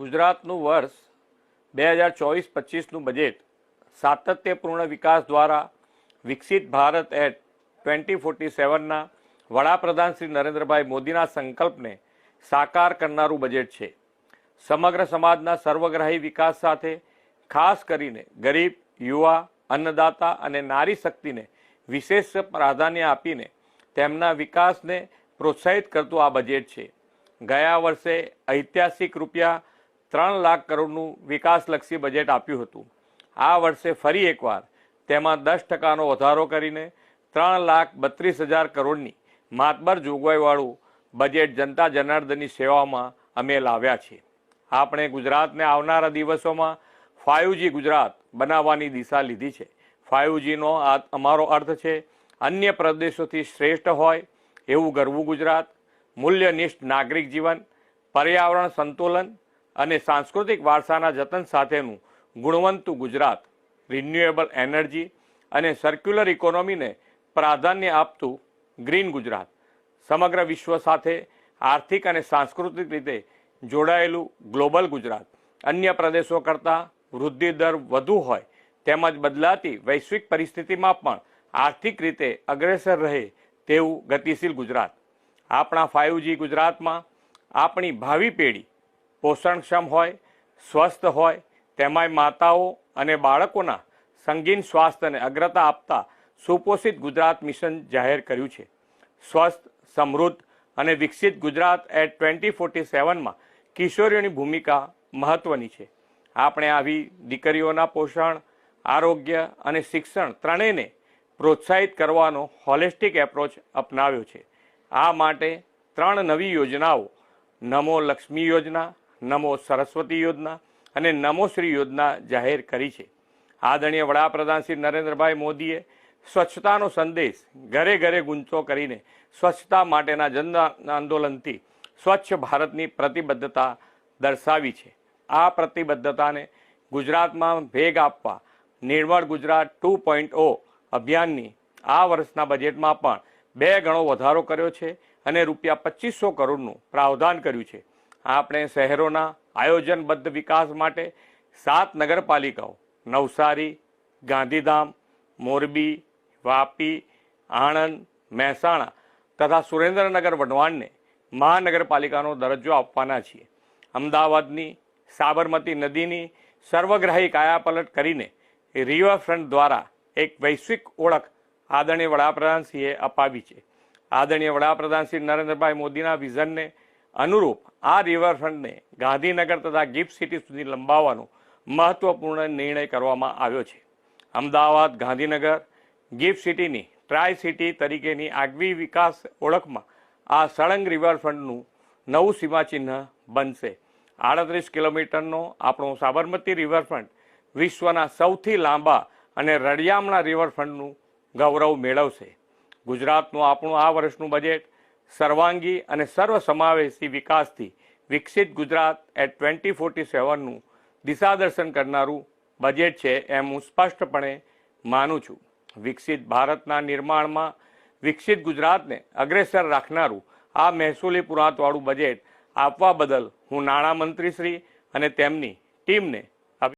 ગુજરાતનું વર્ષ 2024-25નું બજેટ સાતત્યપૂર્ણ વિકાસ દ્વારા વિકસિત ભારત એટ 2047ના વડાપ્રધાન શ્રી નરેન્દ્રભાઈ મોદીના સંકલ્પને સાકાર કરનારું બજેટ છે. સમગ્ર સમાજના સર્વગ્રાહી વિકાસ સાથે ખાસ કરીને ગરીબ, યુવા, અન્નદાતા અને નારી શક્તિને વિશેષ પ્રાધાન્ય આપીને તેમના વિકાસને પ્રોત્સાહિત કરતું આ બજેટ છે. ગયા વર્ષે ઐતિહાસિક ₹3 લાખ કરોડનું વિકાસલક્ષી બજેટ આપ્યું હતું. આ વર્ષે ફરી એકવાર તેમાં 10%નો વધારો કરીને 3,32,000 કરોડની માતબર જોગવાઈવાળું બજેટ જનતા જનાર્દનની સેવામાં અમે લાવ્યા છીએ. આપણે ગુજરાતને આવનારા દિવસોમાં 5G ગુજરાત બનાવવાની દિશા લીધી છે. 5Gનો અમારો અર્થ છે અન્ય પ્રદેશોથી શ્રેષ્ઠ હોય એવું ગરવું ગુજરાત, મૂલ્યનિષ્ઠ નાગરિક જીવન, પર્યાવરણ સંતુલન અને સાંસ્કૃતિક વારસાના જતન સાથેનું ગુણવંતું ગુજરાત, રિન્યુએબલ એનર્જી અને સર્ક્યુલર ઇકોનોમીને પ્રાધાન્ય આપતું ગ્રીન ગુજરાત, સમગ્ર વિશ્વ સાથે આર્થિક અને સાંસ્કૃતિક રીતે જોડાયેલું ગ્લોબલ ગુજરાત, અન્ય પ્રદેશો કરતાં વૃદ્ધિ દર વધુ હોય તેમજ બદલાતી વૈશ્વિક પરિસ્થિતિમાં પણ આર્થિક રીતે અગ્રેસર રહે તેવું ગતિશીલ ગુજરાત. આપણા 5G ગુજરાતમાં આપણી ભાવિ પેઢી પોષણક્ષમ હોય, સ્વસ્થ હોય, તેમાંય માતાઓ અને બાળકોના સંગીન સ્વાસ્થ્યને અગ્રતા આપતા સુપોષિત ગુજરાત મિશન જાહેર કર્યું છે. સ્વસ્થ, સમૃદ્ધ અને વિકસિત ગુજરાત એટ 2047માં કિશોરીઓની ભૂમિકા મહત્વની છે. આપણે આવી દીકરીઓના પોષણ, આરોગ્ય અને શિક્ષણ ત્રણેયને પ્રોત્સાહિત કરવાનો હોલિસ્ટિક એપ્રોચ અપનાવ્યો છે. આ માટે 3 નવી યોજનાઓ નમો લક્ષ્મી યોજના, નમો સરસ્વતી યોજના અને નમો શ્રી યોજના જાહેર કરી છે. આદરણીય વડાપ્રધાન શ્રી નરેન્દ્રભાઈ મોદીએ સ્વચ્છતાનો સંદેશ ઘરે ઘરે ગૂંચો કરીને સ્વચ્છતા માટેના જન આંદોલનથી સ્વચ્છ ભારતની પ્રતિબદ્ધતા દર્શાવી છે. આ પ્રતિબદ્ધતાને ગુજરાતમાં વેગ આપવા નિર્મળ ગુજરાત 2.0 અભિયાનની આ વર્ષના બજેટમાં પણ 2 ગણો વધારો કર્યો છે અને ₹2500 કરોડનું પ્રાવધાન કર્યું છે. આપણે શહેરોના આયોજનબદ્ધ વિકાસ માટે 7 નગરપાલિકાઓ નવસારી, ગાંધીધામ, મોરબી, વાપી, આણંદ, મહેસાણા તથા સુરેન્દ્રનગર વઢવાણને મહાનગરપાલિકાનો દરજ્જો આપવાના છીએ. અમદાવાદની સાબરમતી નદીની સર્વગ્રાહી કાયાપલટ કરીને રિવરફ્રન્ટ દ્વારા એક વૈશ્વિક ઓળખ આદરણીય વડાપ્રધાનશ્રીએ અપાવી છે. આદરણીય વડાપ્રધાન શ્રી નરેન્દ્રભાઈ મોદીના વિઝનને અનુરૂપ આ રિવરફ્રન્ટને ગાંધીનગર તથા ગિફ્ટ સિટી સુધી લંબાવવાનો મહત્વપૂર્ણ નિર્ણય કરવામાં આવ્યો છે. અમદાવાદ, ગાંધીનગર, ગિફ્ટ સિટીની ટ્રાય સિટી તરીકેની આગવી વિકાસ ઓળખમાં આ સળંગ રિવરફ્રન્ટનું નવું સીમાચિહ્ન બનશે. 38 કિલોમીટરનો આપણો સાબરમતી રિવરફ્રન્ટ વિશ્વના સૌથી લાંબા અને રળિયામણા રિવરફ્રન્ટનું ગૌરવ મેળવશે. ગુજરાતનું આપણું આ વર્ષનું બજેટ સર્વાંગી અને સર્વસમાવેશી વિકાસથી વિકસિત ગુજરાત એટ 2047નું દિશાદર્શન કરનારું બજેટ છે એમ હું સ્પષ્ટપણે માનું છું. વિકસિત ભારતના નિર્માણમાં વિકસિત ગુજરાતને અગ્રેસર રાખનારું આ મહેસૂલી પુરાંતવાળું બજેટ આપવા બદલ હું નાણામંત્રી શ્રી અને તેમની ટીમને